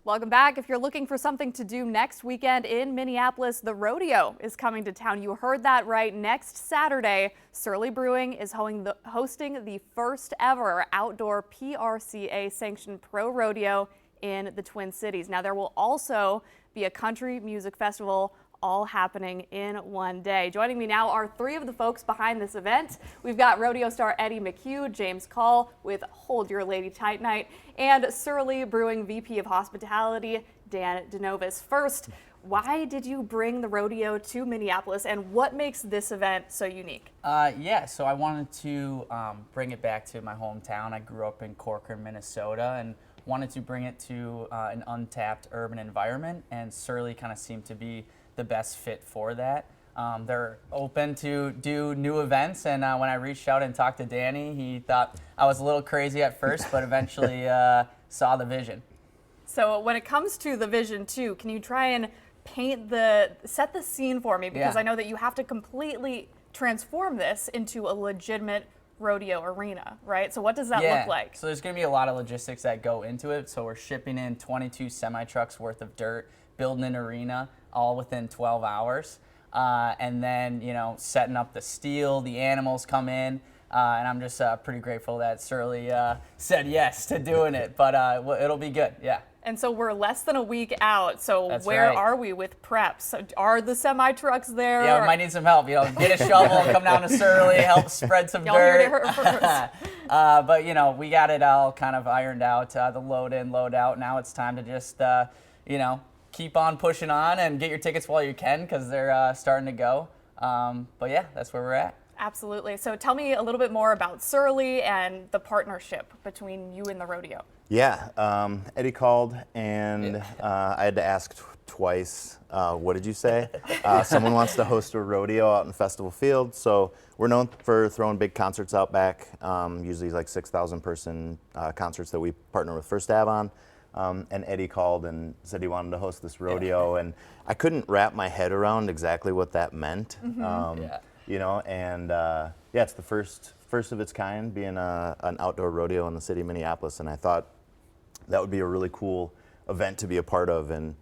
Welcome back. If you're looking for something to do next weekend in Minneapolis, the rodeo is coming to town. You heard that right. Next Saturday, Surly Brewing is hosting the first ever outdoor PRCA sanctioned pro rodeo in the Twin Cities. Now, there will also be a country music festival, all happening in one day. Joining me now are three of the folks behind this event. We've got rodeo star Eddie McHugh, James Call with Hold Your Lady Tight Night, and Surly Brewing VP of Hospitality, Dan DeNovis. First, why did you bring the rodeo to Minneapolis, and what makes this event so unique? So I wanted to bring it back to my hometown. I grew up in Corcoran, Minnesota, and wanted to bring it to an untapped urban environment, and Surly kind of seemed to be the best fit for that. They're open to do new events, and when I reached out and talked to Danny, he thought I was a little crazy at first, but eventually saw the vision. So when it comes to the vision too, can you try and set the scene for me? Because I know that you have to completely transform this into a legitimate rodeo arena, right? So what does that look like? So there's going to be a lot of logistics that go into it. So we're shipping in 22 semi-trucks worth of dirt, building an arena, all within 12 hours. And then, setting up the steel, the animals come in, and I'm just pretty grateful that Surly said yes to doing it, but it'll be good, yeah. And so we're less than a week out, so That's where right. are we with preps? So are the semi-trucks there? Yeah, we might need some help, get a shovel, come down to Surly, help spread some Y'all dirt. heard it first. But, we got it all kind of ironed out, the load in, load out. Now it's time to just, keep on pushing on and get your tickets while you can, because they're starting to go. But yeah, that's where we're at. Absolutely. So tell me a little bit more about Surly and the partnership between you and the rodeo. Yeah, Eddie called, and I had to ask twice, what did you say? Someone wants to host a rodeo out in Festival Field, so we're known for throwing big concerts out back, usually like 6,000 person concerts that we partner with First Ave on. And Eddie called and said he wanted to host this rodeo, and I couldn't wrap my head around exactly what that meant. It's the first of its kind, being an outdoor rodeo in the city of Minneapolis, and I thought that would be a really cool event to be a part of, and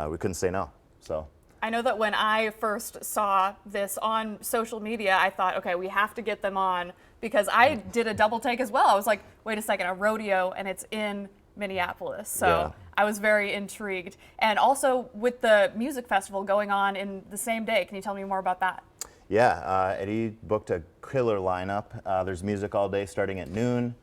we couldn't say no. So I know that when I first saw this on social media, I thought, okay, we have to get them on, because I did a double take as well. I was like, wait a second, a rodeo, and it's in Minneapolis. So I was very intrigued. And also with the music festival going on in the same day, can you tell me more about that? Yeah, Eddie booked a killer lineup. There's music all day starting at noon.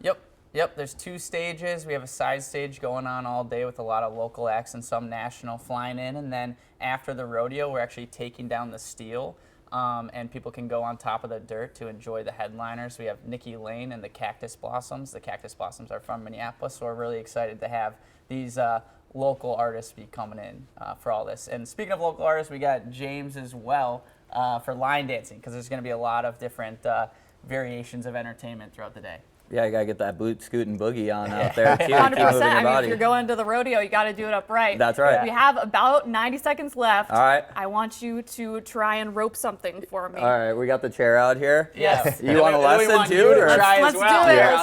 Yep, there's 2 stages. We have a side stage going on all day with a lot of local acts and some national flying in. And then after the rodeo, we're actually taking down the steel, and people can go on top of the dirt to enjoy the headliners. We have Nikki Lane and the Cactus Blossoms. The Cactus Blossoms are from Minneapolis, so we're really excited to have these local artists be coming in for all this. And speaking of local artists, we got James as well for line dancing, because there's going to be a lot of different variations of entertainment throughout the day. Yeah, you gotta get that boot, scoot, and boogie on out there too. 100%. I mean, if you're going to the rodeo, you got to do it upright. That's right. We have about 90 seconds left. All right. I want you to try and rope something for me. All right, we got the chair out here. Yes. You want a lesson too? Let's do it.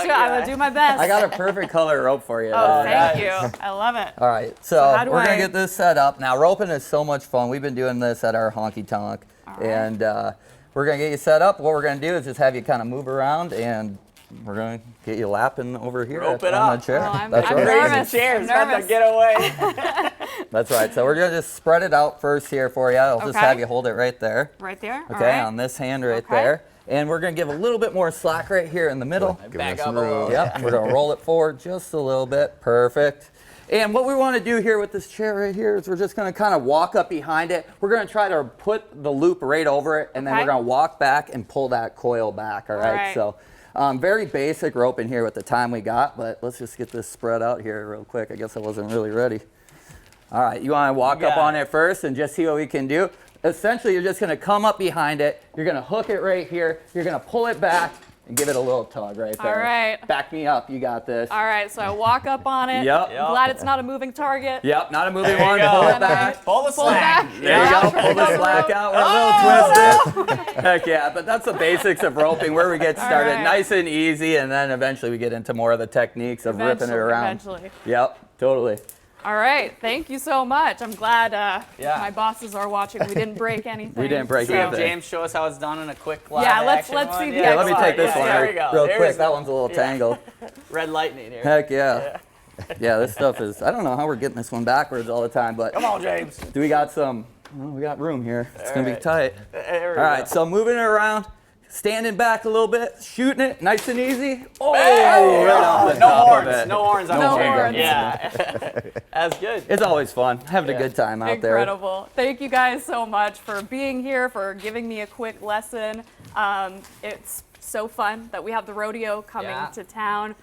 I will do my best. I got a perfect color rope for you. Oh, thank you. I love it. All right, so we're gonna get this set up. Now, roping is so much fun. We've been doing this at our honky tonk, and we're gonna get you set up. What we're gonna do is just have you kind of move around, and we're going to get you lapping over here on the chair. Oh, I'm That's right. nervous. Chairs about to get away. That's right. So we're going to just spread it out first here for you. I'll just have you hold it right there. Right there? Okay, on this hand right there. And we're going to give a little bit more slack right here in the middle. Back up a little. Yep, we're going to roll it forward just a little bit. Perfect. And what we want to do here with this chair right here is we're just going to kind of walk up behind it. We're going to try to put the loop right over it, and then we're going to walk back and pull that coil back, all right? So very basic roping here with the time we got, but let's just get this spread out here real quick. I guess I wasn't really ready. All right, you want to walk up on it first and just see what we can do? Essentially, you're just going to come up behind it. You're going to hook it right here. You're going to pull it back and give it a little tug right there. All right. Back me up. You got this. All right, so I walk up on it. Yep. I'm glad it's not a moving target. Yep, not a moving one. Pull it back. Pull the slack. There you go. Pull the slack out. We're a little twisted. Heck yeah, but that's the basics of roping, where we get started nice and easy, and then eventually we get into more of the techniques of ripping it around. Eventually. Yep, totally. All right, thank you so much. I'm glad Yeah. my bosses are watching. We didn't break anything. We didn't break So anything. James, show us how it's done in a quick live Yeah, let's action one. see the Yeah, let me Come take on, this yeah, one there we go. real There's quick. That the- one's a little yeah. tangled. Red lightning here. Heck yeah. Yeah, this stuff is, I don't know how we're getting this one backwards all the time, but Come on, James. do we got some, well, we got room here. It's going to be right. tight. There we All right, go. so moving it around, standing back a little bit, shooting it, nice and easy. Oh, Hey! right off the No top of horns. it. No horns on No the horns. Yeah. That's good. It's always fun, having a Yeah. good time out there. Incredible. Thank you guys so much for being here, for giving me a quick lesson. It's so fun that we have the rodeo coming Yeah. to town.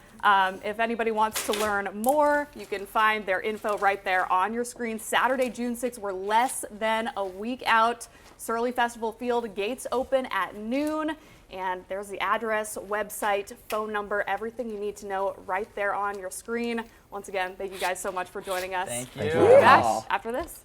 If anybody wants to learn more, you can find their info right there on your screen. Saturday, June 6th, we're less than a week out. Surly Festival Field, gates open at noon. And there's the address, website, phone number, everything you need to know right there on your screen. Once again, thank you guys so much for joining us. Thank you. Thank you. We'll be back Wow. after this.